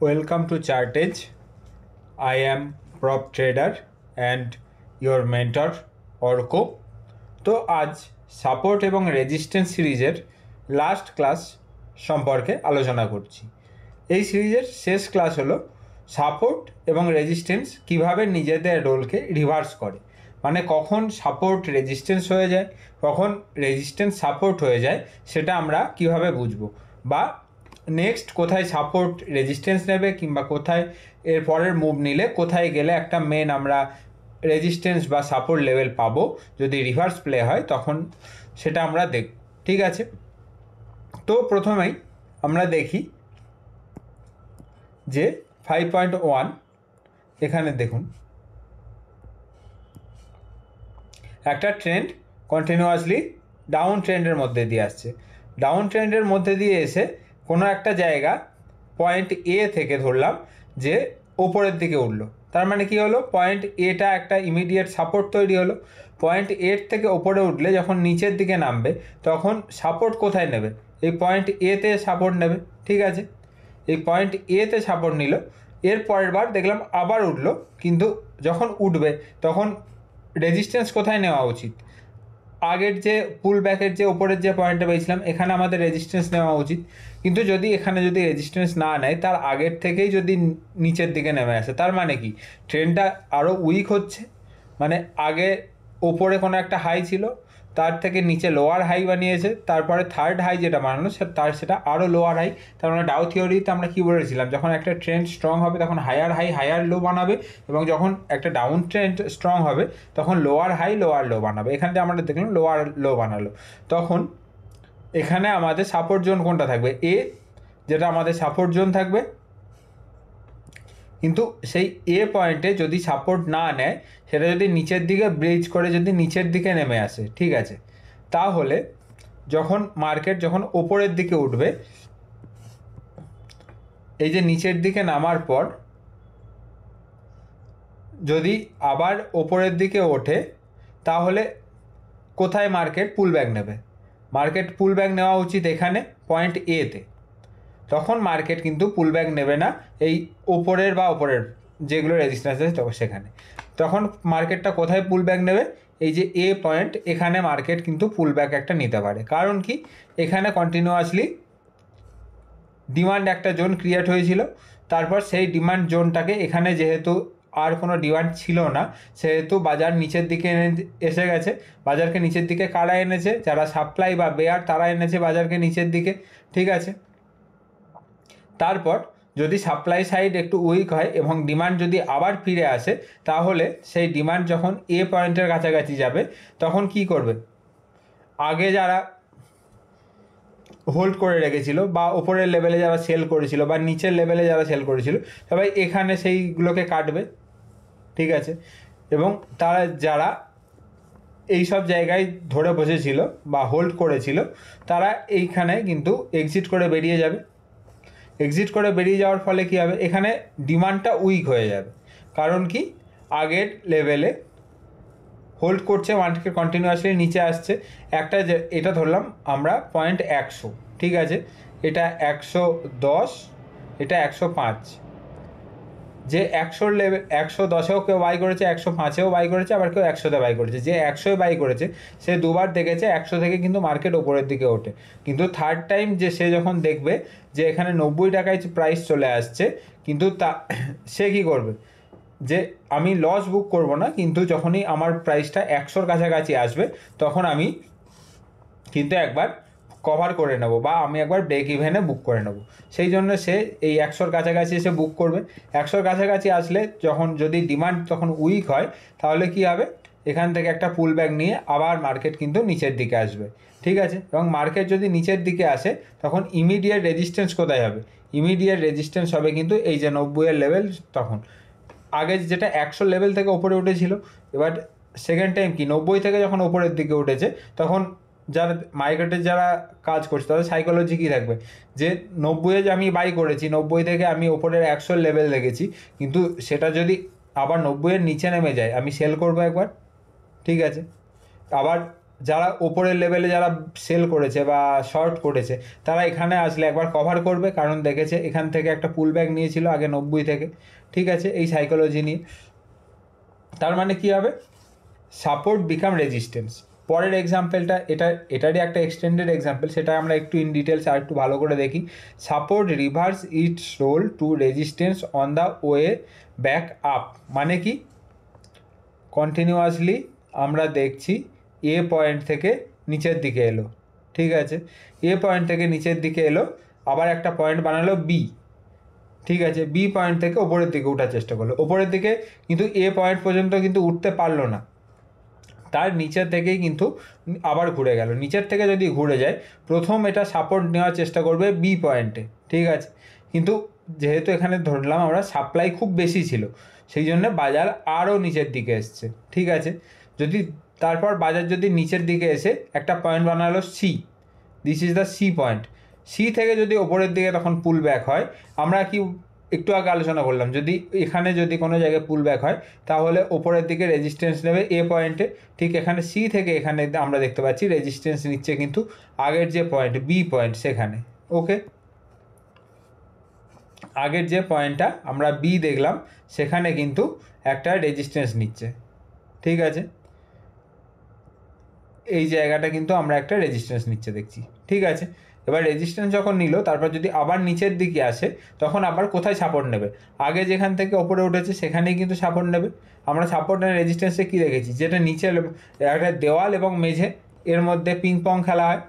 Welcome to Chartage. I am prop trader and your mentor Orko. তো আজ support এবং resistance সিরিজের last class সম্পর্কে আলোচনা করছি। এই সিরিজের শেষ ক্লাস হলো সাপোর্ট এবং রেজিস্ট্যান্স কিভাবে নিজেদের রোলকে রিভার্স করে, মানে কখন সাপোর্ট রেজিস্ট্যান্স হয়ে যায়, কখন রেজিস্ট্যান্স সাপোর্ট হয়ে যায়, সেটা আমরা কিভাবে বুঝবো, বা নেক্সট কোথায় সাপোর্ট রেজিস্ট্যান্স নেবে, কিংবা কোথায় এর পরের মুভ নিলে কোথায় গেলে একটা মেন আমরা রেজিস্ট্যান্স বা সাপোর্ট লেভেল পাবো। যদি রিভার্স প্লে হয় তখন সেটা আমরা দেখব। ঠিক আছে, তো প্রথমেই আমরা দেখি যে 5.1 এখানে দেখুন একটা ট্রেন্ড কন্টিনিউয়াসলি ডাউন ট্রেন্ডের মধ্যে দিয়ে আসছে। ডাউন ট্রেন্ডের মধ্যে দিয়ে এসে কোনো একটা জায়গা পয়েন্ট এ থেকে ধরলাম যে ওপরের দিকে উঠলো, তার মানে কি হলো, পয়েন্ট এটা একটা ইমিডিয়েট সাপোর্ট তৈরি হলো। পয়েন্ট এর থেকে ওপরে উঠলে যখন নিচের দিকে নামবে তখন সাপোর্ট কোথায় নেবে, এই পয়েন্ট এতে সাপোর্ট নেবে। ঠিক আছে, এই পয়েন্ট এতে সাপোর্ট নিল, এর পরের বার দেখলাম আবার উঠলো, কিন্তু যখন উঠবে তখন রেজিস্ট্যান্স কোথায় নেওয়া উচিত, আগের যে পুল ব্যাকের যে ওপরের যে পয়েন্টটা পেয়েছিলাম এখানে আমাদের রেজিস্ট্যান্স নেওয়া উচিত। কিন্তু যদি এখানে যদি রেজিস্ট্যান্স না নেয়, তার আগের থেকেই যদি নিচের দিকে নেমে আসে, তার মানে কি ট্রেন্ডটা আরও উইক হচ্ছে। মানে আগে ওপরে কোনো একটা হাই ছিল, তার থেকে নিচে লোয়ার হাই বানিয়েছে, তারপরে থার্ড হাই যেটা বানানো সেটা আরও লোয়ার হাই। তার মানে ডাউ থিওরিতে আমরা কী বলেছিলাম, যখন একটা ট্রেন্ড স্ট্রং হবে তখন হায়ার হাই হায়ার লো বানাবে, এবং যখন একটা ডাউন ট্রেন্ড স্ট্রং হবে তখন লোয়ার হাই লোয়ার লো বানাবে। এখানে আমরা দেখলাম লোয়ার লো বানালো, তখন এখানে আমাদের সাপোর্ট জোন কোনটা থাকবে, এ, যেটা আমাদের সাপোর্ট জোন থাকবে। কিন্তু সেই এ পয়েন্টে যদি সাপোর্ট না নেয়, সেটা যদি নিচের দিকে ব্রিজ করে যদি নিচের দিকে নেমে আসে, ঠিক আছে, তাহলে যখন মার্কেট যখন ওপরের দিকে উঠবে, এই যে নিচের দিকে নামার পর যদি আবার ওপরের দিকে ওঠে, তাহলে কোথায় মার্কেট পুল ব্যাক নেবে, মার্কেট পুল ব্যাক নেওয়া উচিত এখানে পয়েন্ট এতে। তখন মার্কেট কিন্তু পুল ব্যাক নেবে না এই ওপরের বা ওপরের যেগুলো রেজিস্ট্যান্স আছে সেখানে। তখন মার্কেটটা কোথায় পুল ব্যাক নেবে, এই যে এ পয়েন্ট, এখানে মার্কেট কিন্তু পুল ব্যাক একটা নিতে পারে। কারণ কি, এখানে কন্টিনিউয়াসলি ডিমান্ড একটা জোন ক্রিয়েট হয়েছিল, তারপর সেই ডিমান্ড জোনটাকে এখানে যেহেতু আর কোনো ডিমান্ড ছিল না, সেহেতু বাজার নিচের দিকে এসে গেছে। বাজারকে নিচের দিকে কারা এনেছে, যারা সাপ্লাই বা বেয়ার তারা এনেছে বাজারকে নিচের দিকে। ঠিক আছে, তারপর যদি সাপ্লাই সাইড একটু উইক হয় এবং ডিমান্ড যদি আবার ফিরে আসে, তাহলে সেই ডিমান্ড যখন এ পয়েন্টের কাছাকাছি যাবে তখন কি করবে, আগে যারা হোল্ড করে রেখেছিল বা ওপরের লেভেলে যারা সেল করেছিল বা নিচের লেভেলে যারা সেল করেছিল, সবাই এখানে সেইগুলোকে কাটবে। ঠিক আছে, এবং তারা যারা এই সব জায়গায় ধরে বসেছিল বা হোল্ড করেছিল, তারা এইখানে কিন্তু এক্সিট করে বেরিয়ে যাবে। এক্সিট করে বেরিয়ে যাওয়ার ফলে কী হবে, এখানে ডিমান্ডটা উইক হয়ে যাবে। কারণ কি, আগের লেভেলে হোল্ড করছে, মার্কেট কন্টিনিউয়াসলি নিচে আসছে। একটা যে এটা ধরলাম আমরা পয়েন্ট 100, ঠিক আছে, এটা 110, এটা 105, যে 100 লেভেল 110এও কেউ বাই করেছে, 105এও বাই করেছে, আবার কেউ 100তে বাই করেছে। যে 100-এ বাই করেছে সে দুবার দেখেছে 100 থেকে কিন্তু মার্কেট ওপরের দিকে ওঠে, কিন্তু থার্ড টাইম যে সে যখন দেখবে যে এখানে 90 টাকায় প্রাইস চলে আসছে, কিন্তু সে কী করবে, যে আমি লস বুক করব না, কিন্তু যখনই আমার প্রাইসটা 100-র কাছাকাছি আসবে তখন আমি কিন্তু একবার কভার করে নেব, বা আমি একবার ব্রেক ইভেনে বুক করে নেব। সেই জন্য সে এই 100-র কাছাকাছি এসে বুক করবে। 100-র কাছাকাছি আসলে যখন যদি ডিমান্ড তখন উইক হয়, তাহলে কি হবে, এখান থেকে একটা পুল ব্যাক নিয়ে আবার মার্কেট কিন্তু নিচের দিকে আসবে। ঠিক আছে, এবং মার্কেট যদি নিচের দিকে আসে তখন ইমিডিয়েট রেজিস্ট্যান্স কোথায় হবে, ইমিডিয়েট রেজিস্ট্যান্স হবে কিন্তু এই যে 90-এর লেভেল। তখন আগে যেটা 100 লেভেল থেকে ওপরে উঠেছিল, এবার সেকেন্ড টাইম কি 90 থেকে যখন ওপরের দিকে উঠেছে, তখন যারা মার্কেটে যারা কাজ করছে তাদের সাইকোলজি কী থাকবে, যে 90-এ যে আমি বাই করেছি, 90 থেকে আমি ওপরের 100 লেভেল দেখেছি, কিন্তু সেটা যদি আবার 90-এর নিচে নেমে যায় আমি সেল করবো একবার। ঠিক আছে, আবার যারা ওপরের লেভেলে যারা সেল করেছে বা শর্ট করেছে তারা এখানে আসলে একবার কভার করবে, কারণ দেখেছে এখান থেকে একটা পুল ব্যাক নিয়েছিল আগে 90 থেকে, ঠিক আছে, এই সাইকোলজি নিয়ে। তার মানে কি হবে, সাপোর্ট বিকাম রেজিস্ট্যান্স। পরের এক্সাম্পলটা এটারই একটা এক্সটেন্ডেড এক্সাম্পল, সেটা আমরা একটু ইন ডিটেলস আর একটু ভালো করে দেখি। Support reverse its role to resistance on the way back up. মানে কি, কন্টিনিউয়াসলি আমরা দেখছি এ পয়েন্ট থেকে নিচের দিকে এলো, ঠিক আছে, এ পয়েন্ট থেকে নিচের দিকে এলো, আবার একটা পয়েন্ট বানালো বি, ঠিক আছে, বি পয়েন্ট থেকে ওপরের দিকে ওঠার চেষ্টা করলো, ওপরের দিকে কিন্তু এ পয়েন্ট পর্যন্ত কিন্তু উঠতে পারলো না, তার নিচের থেকেই কিন্তু আবার ঘুরে গেল। নিচের থেকে যদি ঘুরে যায়, প্রথম এটা সাপোর্ট নেওয়ার চেষ্টা করবে বি পয়েন্টে, ঠিক আছে, কিন্তু যেহেতু এখানে ধরলাম আমরা সাপ্লাই খুব বেশি ছিল, সেই জন্য বাজার আরও নিচের দিকে এসছে, ঠিক আছে। যদি তারপর বাজার যদি নিচের দিকে এসে একটা পয়েন্ট বানালো C, this is the C point, C থেকে যদি ওপরের দিকে তখন পুল ব্যাক হয়, আমরা কি একটু আগে আলোচনা করলাম, যদি এখানে যদি কোনো জায়গায় পুল ব্যাক হয় তাহলে ওপরের দিকে রেজিস্ট্যান্স নেবে এ পয়েন্টে, ঠিক এখানে সি থেকে এখানে আমরা দেখতে পাচ্ছি রেজিস্ট্যান্স নিচ্ছে কিন্তু আগের যে পয়েন্ট বি পয়েন্ট সেখানে, ওকে, আগের যে পয়েন্টটা আমরা বি দেখলাম সেখানে কিন্তু একটা রেজিস্ট্যান্স নিচ্ছে, ঠিক আছে, এই জায়গাটা কিন্তু আমরা একটা রেজিস্ট্যান্স নিচ্ছে দেখছি, ঠিক আছে। এবার রেজিস্ট্যান্স যখন নিল, তারপর যদি আবার নিচের দিকে আসে তখন আবার কোথায় সাপোর্ট নেবে, আগে যেখান থেকে ওপরে উঠেছে সেখানেই কিন্তু সাপোর্ট নেবে। আমরা সাপোর্ট আর রেজিস্ট্যান্সে কী দেখেছি, যেটা নিচে একটা দেওয়াল এবং মেঝে এর মধ্যে পিং পং খেলা হয়।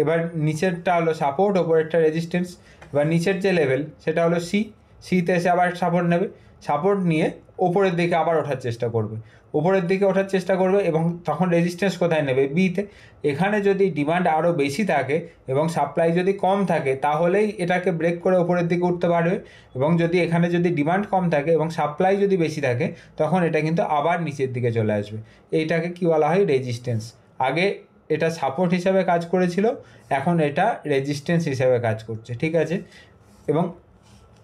এবার নিচেরটা হলো সাপোর্ট, ওপরেরটা রেজিস্ট্যান্স। এবার নিচের যে লেভেল সেটা হলো সি, সিতে এসে আবার সাপোর্ট নেবে, সাপোর্ট নিয়ে ওপরের দিকে আবার ওঠার চেষ্টা করবে, ওপরের দিকে ওঠার চেষ্টা করবে এবং তখন রেজিস্ট্যান্স কোথায় নেবে, বিতে। এখানে যদি ডিমান্ড আরও বেশি থাকে এবং সাপ্লাই যদি কম থাকে তাহলেই এটাকে ব্রেক করে ওপরের দিকে উঠতে পারবে, এবং যদি এখানে যদি ডিমান্ড কম থাকে এবং সাপ্লাই যদি বেশি থাকে তখন এটা কিন্তু আবার নিচের দিকে চলে আসবে। এইটাকে কি বলা হয়, রেজিস্ট্যান্স। আগে এটা সাপোর্ট হিসাবে কাজ করেছিল, এখন এটা রেজিস্ট্যান্স হিসাবে কাজ করছে, ঠিক আছে। এবং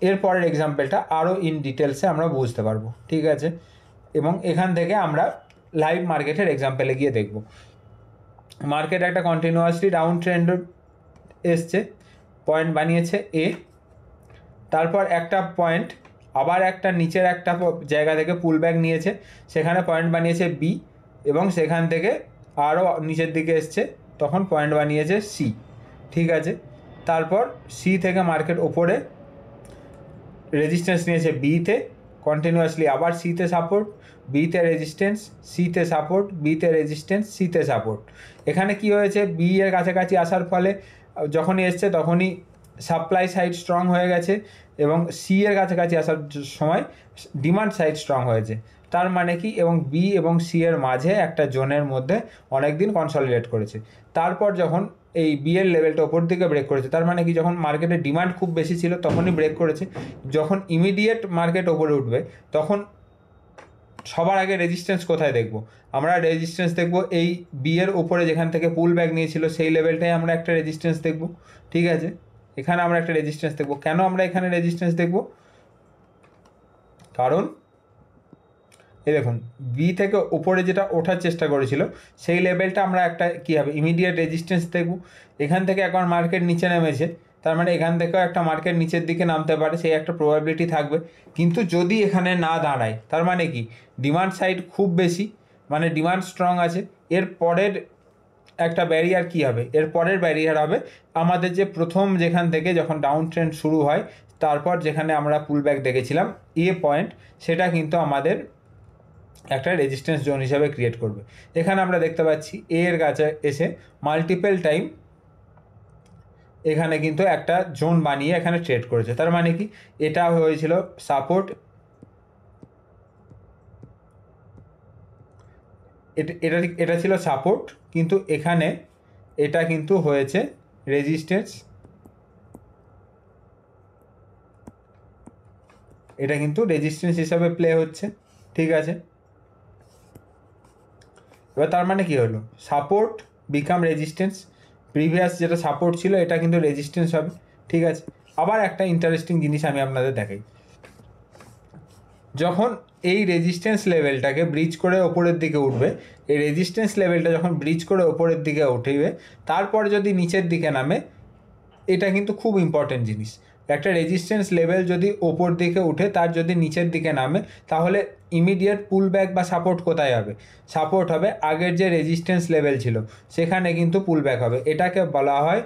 এর পরের এক্সাম্পলটা আরও ইন ডিটেলসে আমরা বুঝতে পারবো, ঠিক আছে। এবং এখান থেকে আমরা লাইভ মার্কেটের এক্সাম্পলে গিয়ে দেখব। মার্কেট একটা কন্টিনিউয়াসলি ডাউন ট্রেন্ড এসছে, পয়েন্ট বানিয়েছে এ, তারপর একটা পয়েন্ট আবার একটা নিচের একটা জায়গা থেকে পুল ব্যাক নিয়েছে, সেখানে পয়েন্ট বানিয়েছে বি, এবং সেখান থেকে আরও নিচের দিকে এসছে, তখন পয়েন্ট বানিয়েছে সি, ঠিক আছে। তারপর সি থেকে মার্কেট ওপরে রেজিস্ট্যান্স নিয়েছে বিতে, কন্টিনিউয়াসলি আবার সিতে সাপোর্ট, বিতে রেজিস্ট্যান্স, সিতে সাপোর্ট, বিতে রেজিস্ট্যান্স, সিতে সাপোর্ট। এখানে কি হয়েছে, বি এর কাছাকাছি আসার ফলে যখনই এসছে তখনই সাপ্লাই সাইড স্ট্রং হয়ে গেছে, এবং সি এর কাছাকাছি আসার সময় ডিমান্ড সাইড স্ট্রং হয়েছে। তার মানে কি, এবং বি এবং সি এর মাঝে একটা জোনের মধ্যে অনেক দিন কনসলিডেট করেছে। তারপর যখন এই বি এর লেভেলটা ওপর দিকে ব্রেক করেছে, তার মানে কি, যখন মার্কেটে ডিমান্ড খুব বেশি ছিল তখনই ব্রেক করেছে। যখন ইমিডিয়েট মার্কেট ওপরে উঠবে তখন সবার আগে রেজিস্ট্যান্স কোথায় দেখব, আমরা রেজিস্ট্যান্স দেখব এই বি এর ওপরে যেখান থেকে পুল ব্যাক নিয়েছিল সেই লেভেলটাই আমরা একটা রেজিস্ট্যান্স দেখব, ঠিক আছে। এখানে আমরা একটা রেজিস্ট্যান্স দেখব। কেন আমরা এখানে রেজিস্ট্যান্স দেখব, কারণ এই দেখুন বি থেকে ওপরে যেটা ওঠার চেষ্টা করেছিল সেই লেভেলটা আমরা একটা কী হবে, ইমিডিয়েট রেজিস্ট্যান্স দেখব। এখান থেকে একবার মার্কেট নিচে নেমেছে, তার মানে এখান থেকেও একটা মার্কেট নিচের দিকে নামতে পারে, সেই একটা প্রবাবিলিটি থাকবে। কিন্তু যদি এখানে না দাঁড়ায়, তার মানে কি, ডিমান্ড সাইড খুব বেশি, মানে ডিমান্ড স্ট্রং আছে, এর পরের একটা ব্যারিয়ার কি হবে, এর পরের ব্যারিয়ার হবে আমাদের যে প্রথম যেখান থেকে যখন ডাউন ট্রেন্ড শুরু হয় তারপর যেখানে আমরা পুল ব্যাক দেখেছিলাম এ পয়েন্ট, সেটা কিন্তু আমাদের একটা রেজিস্ট্যান্স জোন হিসাবে ক্রিয়েট করবে। এখানে আমরা দেখতে পাচ্ছি এ এর কাছে এসে মাল্টিপল টাইম এখানে কিন্তু একটা জোন বানিয়ে এখানে ট্রেড করেছে। তার মানে কি, এটা হয়েছিল সাপোর্ট, এটা ছিল সাপোর্ট, কিন্তু এখানে এটা কিন্তু হয়েছে রেজিস্ট্যান্স, এটা কিন্তু রেজিস্ট্যান্স হিসাবে প্লে হচ্ছে, ঠিক আছে। এবার তার মানে কি হলো, সাপোর্ট বিকাম রেজিস্ট্যান্স, প্রিভিয়াস যেটা সাপোর্ট ছিল এটা কিন্তু রেজিস্ট্যান্স হবে, ঠিক আছে। আবার একটা ইন্টারেস্টিং জিনিস আমি আপনাদের দেখাই, যখন এই রেজিস্ট্যান্স লেভেলটাকে ব্রিজ করে ওপরের দিকে উঠবে, এই রেজিস্ট্যান্স লেভেলটা যখন ব্রিজ করে ওপরের দিকে উঠবে, তারপর যদি নিচের দিকে নামে, এটা কিন্তু খুব ইম্পর্টেন্ট জিনিস। একটা রেজিস্ট্যান্স লেভেল যদি ওপর দিকে উঠে তার যদি নিচের দিকে নামে, তাহলে ইমিডিয়েট পুল ব্যাক বা সাপোর্ট কোথায় হবে? সাপোর্ট হবে আগের যে রেজিস্ট্যান্স লেভেল ছিল সেখানে কিন্তু পুল ব্যাক হবে। এটাকে বলা হয়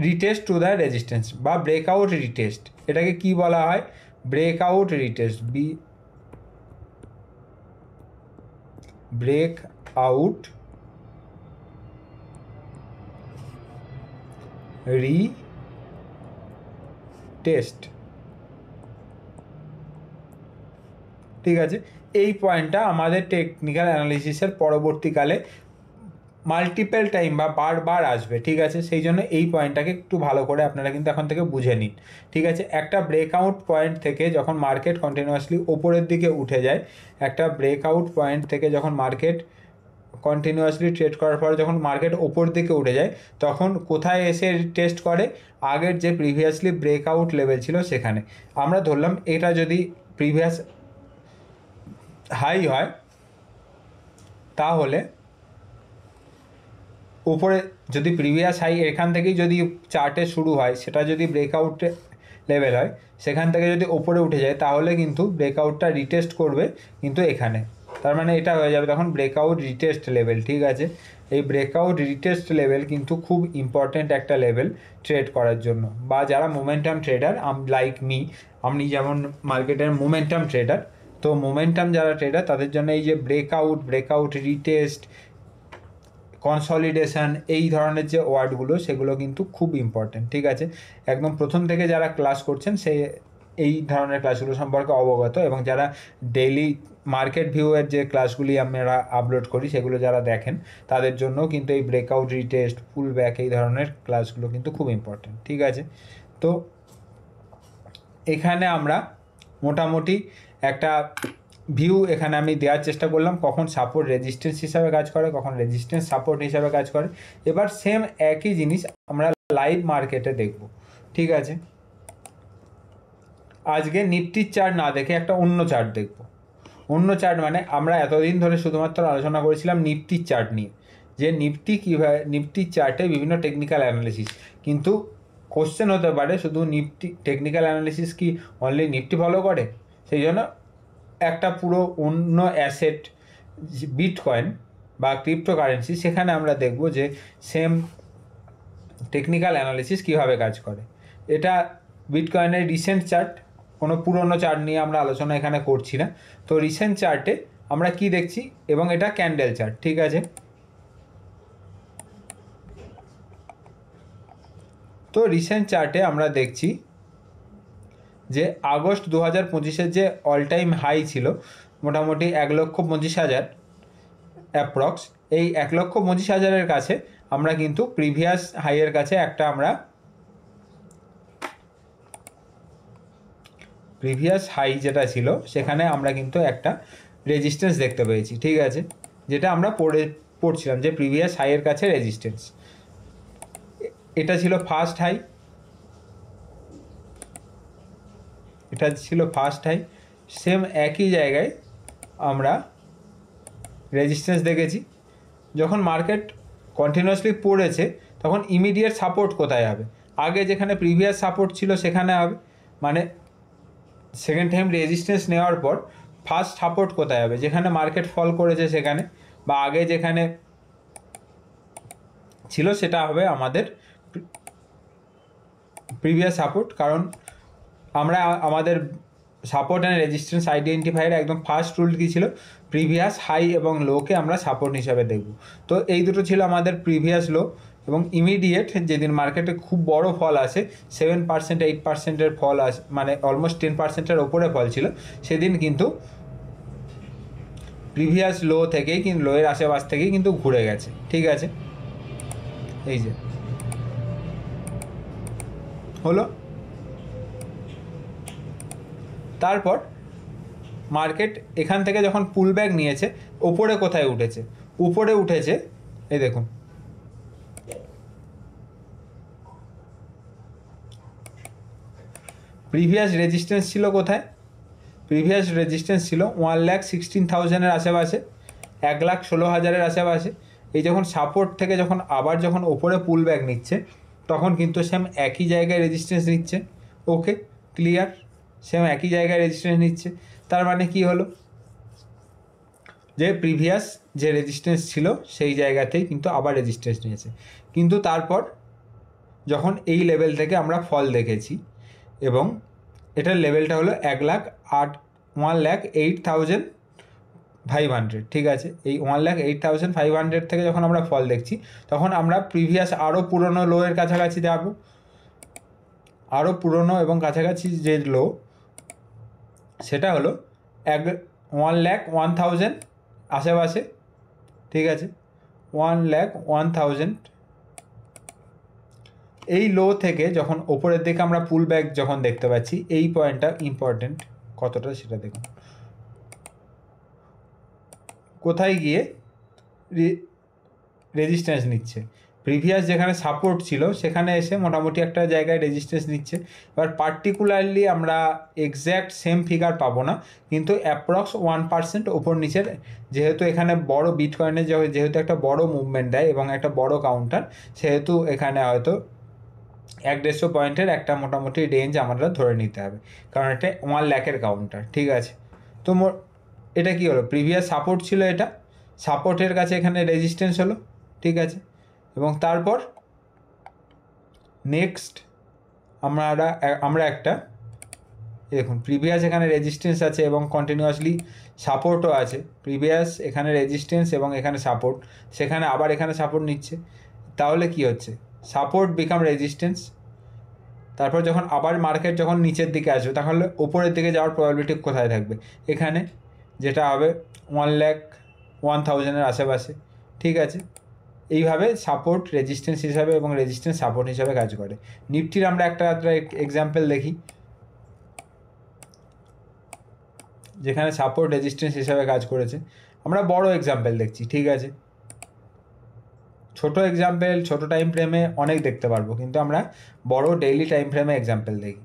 রিটেস্ট টু দ্য রেজিস্ট্যান্স বা ব্রেকআউট রিটেস্ট। এটাকে কি বলা হয়? Breakout retest, break out retest. ঠিক আছে, এই পয়েন্টটা আমাদের টেকনিক্যাল অ্যানালিসিসের পরবর্তীকালে মাল্টিপল টাইম বা বারবার আসবে। ঠিক আছে, সেই জন্য এই পয়েন্টটাকে একটু ভালো করে আপনারা কিন্তু এখন থেকে বুঝে নিন। ঠিক আছে, একটা ব্রেকআউট পয়েন্ট থেকে যখন মার্কেট কন্টিনিউয়াসলি ওপরের দিকে উঠে যায়, একটা ব্রেকআউট পয়েন্ট থেকে যখন মার্কেট কন্টিনিউয়াসলি ট্রেড করার পর যখন মার্কেট ওপর দিকে উঠে যায়, তখন কোথায় এসে টেস্ট করে? আগের যে প্রিভিয়াসলি ব্রেকআউট লেভেল ছিল সেখানে। আমরা ধরলাম এটা যদি প্রিভিয়াস হাই হয়, তাহলে উপরে যদি প্রিভিয়াস হাই এখান থেকেই যদি চার্টে শুরু হয়, সেটা যদি ব্রেকআউট লেভেল হয়, সেখান থেকে যদি ওপরে উঠে যায়, তাহলে কিন্তু ব্রেকআউটটা রিটেস্ট করবে কিন্তু এখানে। তার মানে এটা হয়ে যাবে তখন ব্রেকআউট রিটেস্ট লেভেল। ঠিক আছে, এই ব্রেকআউট রিটেস্ট লেভেল কিন্তু খুব ইম্পর্ট্যান্ট একটা লেভেল ট্রেড করার জন্য, বা যারা মোমেন্টাম ট্রেডার লাইক মি, আপনি যেমন মার্কেটের মোমেন্টাম ট্রেডার, তো মোমেন্টাম যারা ট্রেডার তাদের জন্য এই যে ব্রেকআউট রিটেস্ট, কনসলিডেশন, এই ধরনের যে ওয়ার্ডগুলো সেগুলো কিন্তু খুব ইম্পর্টেন্ট। ঠিক আছে, একদম প্রথম থেকে যারা ক্লাস করছেন সে এই ধরনের ক্লাসগুলো সম্পর্কে অবগত, এবং যারা ডেইলি মার্কেট ভিউয়ের যে ক্লাসগুলি আমরা আপলোড করি সেগুলো যারা দেখেন তাদের জন্য কিন্তু এই ব্রেকআউট রিটেস্ট, পুল ব্যাক, এই ধরনের ক্লাসগুলো কিন্তু খুব ইম্পর্টেন্ট। ঠিক আছে, তো এখানে আমরা মোটামুটি একটা ভিউ এখানে আমি দেওয়ার চেষ্টা করলাম, কখন সাপোর্ট রেজিস্ট্যান্স হিসাবে কাজ করে, কখন রেজিস্ট্যান্স সাপোর্ট হিসাবে কাজ করে। এবার সেম একই জিনিস আমরা লাইভ মার্কেটে দেখব। ঠিক আছে, আজকে নিফটির চার্ট না দেখে একটা অন্য চার্ট দেখব। অন্য চার্ট মানে আমরা এতদিন ধরে শুধুমাত্র আলোচনা করেছিলাম নিফটির চার্ট নিয়ে, যে নিফটি কীভাবে, নিফটির চার্টে বিভিন্ন টেকনিক্যাল অ্যানালিসিস, কিন্তু কোশ্চেন হতে পারে শুধু নিফটি টেকনিক্যাল অ্যানালিসিস কি অনলি নিফটি ফলো করে? সেই জন্য একটা পুরো অন্য অ্যাসেট, বিটকয়েন বা ক্রিপ্টোকারেন্সি, সেখানে আমরা দেখব যে সেম টেকনিক্যাল অ্যানালিসিস কীভাবে কাজ করে। এটা বিটকয়েনের রিসেন্ট চার্ট, কোনো পুরনো চার্ট নিয়ে আমরা আলোচনা এখানে করছি না। তো রিসেন্ট চার্টে আমরা কি দেখছি, এবং এটা ক্যান্ডেল চার্ট। ঠিক আছে, তো রিসেন্ট চার্টে আমরা দেখছি যে আগস্ট 2025-এর যে অল টাইম হাই ছিল মোটামুটি 1,25,000 অ্যাপ্রক্স, এই 1,25,000-এর কাছে আমরা কিন্তু প্রিভিয়াস হাইয়ের কাছে একটা আমরা প্রিভিয়াস হাই যেটা ছিল সেখানে আমরা কিন্তু একটা রেজিস্ট্যান্স দেখতে পেয়েছি। ঠিক আছে, যেটা আমরা পড়ছিলাম যে প্রিভিয়াস হাইয়ের কাছে রেজিস্ট্যান্স, এটা ছিল ফার্স্ট হাই, এটা ছিল ফার্স্ট হাই। সেম একই জায়গায় আমরা রেজিস্ট্যান্স দেখেছি। যখন মার্কেট কন্টিনিউয়াসলি পড়েছে তখন ইমিডিয়েট সাপোর্ট কোথায় হবে? আগে যেখানে প্রিভিয়াস সাপোর্ট ছিল সেখানে হবে, মানে সেকেন্ড টাইম রেজিস্ট্যান্স নেওয়ার পর ফার্স্ট সাপোর্ট কোথায় হবে? যেখানে মার্কেট ফল করেছে সেখানে, বা আগে যেখানে ছিল সেটা হবে আমাদের প্রিভিয়াস সাপোর্ট। কারণ আমরা আমাদের সাপোর্ট অ্যান্ড রেজিস্ট্যান্স আইডেন্টিফায়ার একদম ফার্স্ট রুল কী ছিল? প্রিভিয়াস হাই এবং লোকে আমরা সাপোর্ট হিসাবে দেখব। তো এই দুটো ছিল আমাদের প্রিভিয়াস লো, এবং ইমিডিয়েট যেদিন মার্কেটে খুব বড় ফল আসে, 7% 8%-এর ফল আসে, মানে অলমোস্ট 10%-এর ওপরে ফল ছিল, সেদিন কিন্তু প্রিভিয়াস লো থেকেই কিন্তু লোয়ের আশেপাশ থেকেই কিন্তু ঘুরে গেছে। ঠিক আছে, এই যে হলো। তারপর মার্কেট এখান থেকে যখন পুল ব্যাক নিয়েছে, ওপরে কোথায় উঠেছে? উপরে উঠেছে এই দেখুন, প্রিভিয়াস রেজিস্ট্যান্স ছিল কোথায়? প্রিভিয়াস রেজিস্ট্যান্স ছিল 1,16,000 আশেপাশে, 1,16,000 আশেপাশে। এই যখন সাপোর্ট থেকে যখন আবার যখন ওপরে পুল ব্যাক নিচ্ছে, তখন কিন্তু সেম একই জায়গায় রেজিস্ট্যান্স নিচ্ছে। ওকে, ক্লিয়ার? সেম একই জায়গায় রেজিস্ট্যান্স নিচ্ছে। তার মানে কি হলো, যে প্রিভিয়াস যে রেজিস্ট্যান্স ছিল সেই জায়গাতেই কিন্তু আবার রেজিস্ট্যান্স নিয়েছে। কিন্তু তারপর যখন এই লেভেল থেকে আমরা ফল দেখেছি, এবং এটার লেভেলটা হলো 1,08,500, ঠিক আছে? এই 1,08,500 থেকে যখন আমরা ফল দেখছি, তখন আমরা প্রিভিয়াস আরও পুরনো লো এর কাছাকাছি যাব। আরও পুরনো এবং কাছাকাছি যে লো, সেটা হলো 1,01,000 আশেপাশে, ঠিক আছে? 1,01,000। এই লো থেকে যখন ওপরের দিকে আমরা পুল ব্যাক যখন দেখতে পাচ্ছি, এই পয়েন্টটা ইম্পর্টেন্ট কতটা সেটা দেখুন। কোথায় গিয়ে রেজিস্ট্যান্স নিচ্ছে? প্রিভিয়াস যেখানে সাপোর্ট ছিল সেখানে এসে মোটামুটি একটা জায়গায় রেজিস্ট্যান্স নিচ্ছে। এবার পার্টিকুলারলি আমরা এক্স্যাক্ট সেম ফিগার পাবো না, কিন্তু অ্যাপ্রক্স 1% ওপর নিচের, যেহেতু এখানে বড় বিটকয়েনে যেহেতু একটা বড় মুভমেন্ট দেয় এবং একটা বড় কাউন্টার, সেহেতু এখানে হয়তো 1-150 পয়েন্টের একটা মোটামুটি রেঞ্জ আমরা ধরে নিতে হবে, কারণ এটা 1 লাখের কাউন্টার, ঠিক আছে? তো এটা কি হলো, প্রিভিয়াস সাপোর্ট ছিল, এটা সাপোর্টের কাছে এখানে রেজিস্ট্যান্স হলো, ঠিক আছে? এবং তারপর নেক্সট আমরা একটা দেখুন, প্রিভিয়াস এখানে রেজিস্ট্যান্স আছে এবং কন্টিনিউয়াসলি সাপোর্টও আছে। প্রিভিয়াস এখানে রেজিস্ট্যান্স এবং এখানে সাপোর্ট, সেখানে আবার এখানে সাপোর্ট নিচ্ছে। তাহলে কি হচ্ছে, সাপোর্ট বিকাম রেজিস্ট্যান্স। তারপর যখন আবার মার্কেট যখন নিচের দিকে আসবে, তাহলে ওপরের দিকে যাওয়ার প্রবাবিলিটি কোথায় থাকবে? এখানে, যেটা হবে 1,01,000 আশেপাশে, ঠিক আছে? এইভাবে সাপোর্ট রেজিস্ট্যান্স হিসাবে এবং রেজিস্ট্যান্স সাপোর্ট হিসাবে কাজ করে। নিফটির আমরা একটা এক্সাম্পল দেখি, যেখানে সাপোর্ট রেজিস্ট্যান্স হিসাবে কাজ করেছে। আমরা বড় এক্সাম্পল দেখছি, ঠিক আছে? ছোট এক্সাম্পল ছোট টাইম ফ্রেমে অনেক দেখতে পারবো, কিন্তু আমরা বড় ডেইলি টাইম ফ্রেমে এক্সাম্পল দেখি।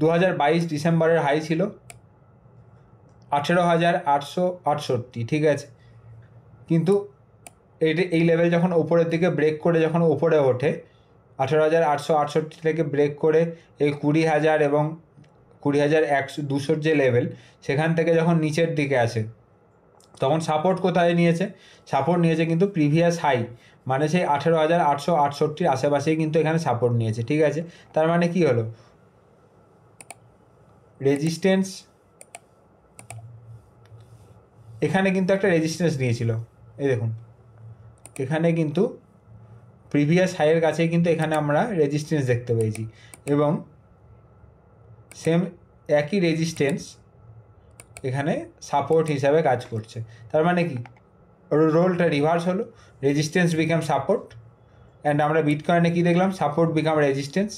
2022 ডিসেম্বরের হাই ছিল 18,868, ঠিক আছে? কিন্তু এই লেভেল যখন ওপরের দিকে ব্রেক করে যখন ওপরে ওঠে, 18,868 থেকে ব্রেক করে এই 20,000 এবং 20,100-200 যে লেভেল, সেখান থেকে যখন নিচের দিকে আসে, তখন সাপোর্ট কোথায় নিয়েছে? সাপোর্ট নিয়েছে কিন্তু প্রিভিয়াস হাই, মানে সেই 18,868 আশেপাশেই কিন্তু এখানে সাপোর্ট নিয়েছে, ঠিক আছে? তার মানে কি হলো, রেজিস্ট্যান্স এখানে কিন্তু একটা রেজিস্ট্যান্স নিয়েছিল, এই দেখুন এখানে কিন্তু প্রিভিয়াস হাইয়ের কাছেই কিন্তু এখানে আমরা রেজিস্ট্যান্স দেখতে পেয়েছি, এবং সেম একই রেজিস্ট্যান্স এখানে সাপোর্ট হিসাবে কাজ করছে। তার মানে কি, রোলটা রিভার্স হলো, রেজিস্ট্যান্স বিকাম সাপোর্ট। অ্যান্ড আমরা বিটকয়েনে কী দেখলাম, সাপোর্ট বিকাম রেজিস্ট্যান্স।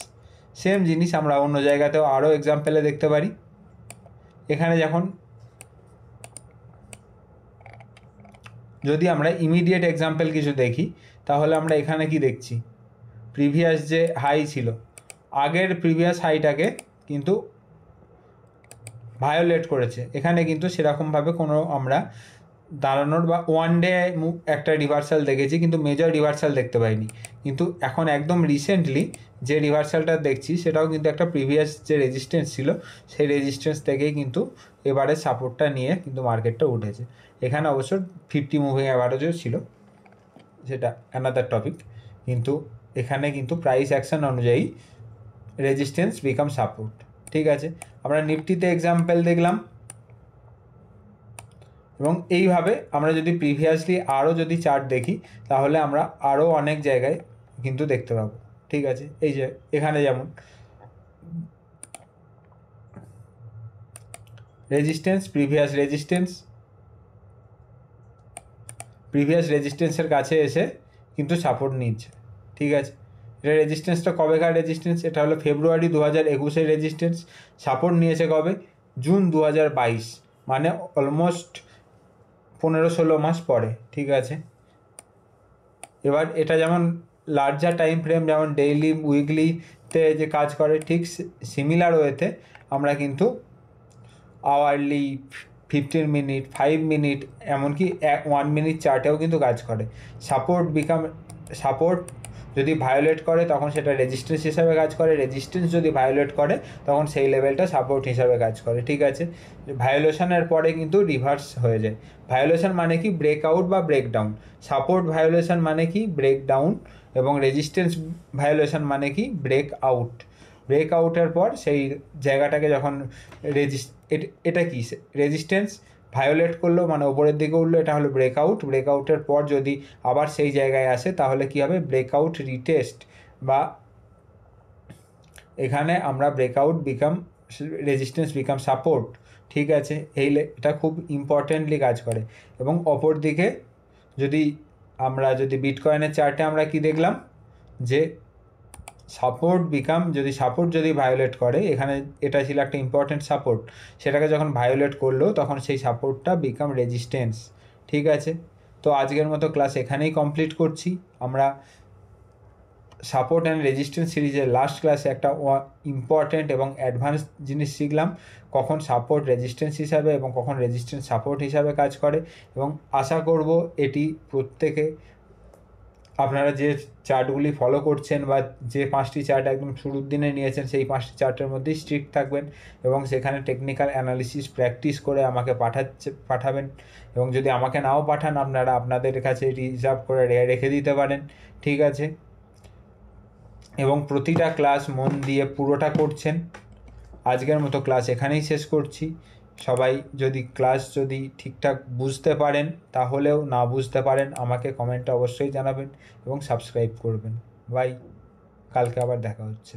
সেম জিনিস আমরা অন্য জায়গাতেও আরও এক্সাম্পলে দেখতে পারি। এখানে যখন যদি আমরা ইমিডিয়েট এক্সাম্পল কিছু দেখি, তাহলে আমরা এখানে কি দেখছি, প্রিভিয়াস যে হাই ছিল, আগের প্রিভিয়াস হাইটাকে কিন্তু ভায়োলেট করেছে। এখানে কিন্তু সেরকমভাবে কোনো আমরা দাঁড়ানোর বা ওয়ান ডে একটা রিভার্সাল দেখেছি, কিন্তু মেজর রিভার্সাল দেখতে পাইনি। কিন্তু এখন একদম রিসেন্টলি যে রিভার্সালটা দেখছি, সেটাও কিন্তু একটা প্রিভিয়াস যে রেজিস্ট্যান্স ছিল, সেই রেজিস্ট্যান্স থেকেই কিন্তু এবারে সাপোর্টটা নিয়ে কিন্তু মার্কেটটা উঠেছে। এখানে অবশ্য 50 মুভিং অ্যাভারেজও ছিল, সেটা অ্যানাদার টপিক। কিন্তু এখানে কিন্তু প্রাইস অ্যাকশন অনুযায়ী রেজিস্ট্যান্স বিকাম সাপোর্ট, ঠিক আছে? আমরা নিফটিতে এক্সাম্পল দেখলাম, এবং এইভাবে আমরা যদি প্রিভিয়াসলি আরও যদি চার্ট দেখি, তাহলে আমরা আরও অনেক জায়গায় কিন্তু দেখতে পাবো, ঠিক আছে? এই যে এখানে যেমন রেজিস্ট্যান্স, প্রিভিয়াস রেজিস্ট্যান্সের কাছে এসে কিন্তু সাপোর্ট নিচ্ছে, ঠিক আছে? এটা রেজিস্ট্যান্সটা কবেকার রেজিস্ট্যান্স? এটা হলো ফেব্রুয়ারি 2021-এর রেজিস্ট্যান্স। সাপোর্ট নিয়েছে কবে? জুন 2022, মানে অলমোস্ট 15-16 মাস পরে, ঠিক আছে? এবার এটা যেমন লার্জার টাইম ফ্রেম, যেমন ডেইলি, উইকলি, তে যে কাজ করে ঠিক সিমিলার ওয়েতে আমরা কিন্তু আওয়ারলি, 15 মিনিট, 5 মিনিট, এমনকি 1 মিনিট চার্টেও কিন্তু কাজ করে। সাপোর্ট যদি ভায়োলেট করে তখন সেটা রেজিস্ট্যান্স হিসাবে কাজ করে, রেজিস্ট্যান্স যদি ভায়োলেট করে তখন সেই লেভেলটা সাপোর্ট হিসাবে কাজ করে। ঠিক আছে, ভায়োলেশনের পরে কিন্তু রিভার্স হয়ে যায়। ভায়োলেশন মানে কি? ব্রেকআউট বা ব্রেকডাউন। সাপোর্ট ভায়োলেশন মানে কি? ব্রেকডাউন। এবং রেজিস্ট্যান্স ভায়োলেশন মানে কি? ব্রেকআউট। ব্রেকআউটের পর সেই জায়গাটাকে যখন এটা কি? রেজিস্ট্যান্স ভায়োলেট করলো মানে ওপরের দিকে উঠলো, এটা হলো ব্রেকআউট। ব্রেকআউটের পর যদি আবার সেই জায়গায় আসে তাহলে কি হবে? ব্রেকআউট রিটেস্ট, বা এখানে আমরা breakout become resistance become support. ঠিক আছে, এটা খুব ইম্পর্টেন্টলি কাজ করে। এবং অপর দিকে যদি বিটকয়েনের চার্টে আমরা কি দেখলাম, যে সাপোর্ট যদি ভায়োলেট করে, এখানে এটা ছিল একটা ইম্পর্টেন্ট সাপোর্ট, সেটাকে যখন ভায়োলেট করলো তখন সেই সাপোর্টটা বিকাম রেজিস্ট্যান্স। ঠিক আছে, তো আজকের মতো ক্লাস এখানেই কমপ্লিট করছি। আমরা সাপোর্ট অ্যান্ড রেজিস্ট্যান্স সিরিজের লাস্ট ক্লাসে একটা ইম্পর্টেন্ট এবং অ্যাডভান্স জিনিস শিখলাম, কখন সাপোর্ট রেজিস্ট্যান্স হিসাবে এবং কখন রেজিস্ট্যান্স সাপোর্ট হিসাবে কাজ করে। এবং আশা করব এটি প্রত্যেকে, আপনারা যে চার্টগুলি ফলো করছেন বা যে 5টি চার্ট একদম শুরুর দিনে নিয়েছেন, সেই 5টি চার্টের মধ্যেই স্ট্রিক্ট থাকবেন এবং সেখানে টেকনিক্যাল অ্যানালিসিস প্র্যাকটিস করে আমাকে পাঠাবেন। এবং যদি আমাকে নাও পাঠান, আপনারা আপনাদের কাছে রিজার্ভ করে রেখে দিতে পারেন। ঠিক আছে, এবং প্রতিটা ক্লাস মন দিয়ে পুরোটা করছেন। আজকের মতো ক্লাস এখানেই শেষ করছি। সবাই ক্লাস যদি ঠিকঠাক বুঝতে পারেন, তাহলেও না বুঝতে পারেন আমাকে কমেন্টে অবশ্যই জানাবেন এবং সাবস্ক্রাইব করবেন। বাই, কালকে আবার দেখা হচ্ছে।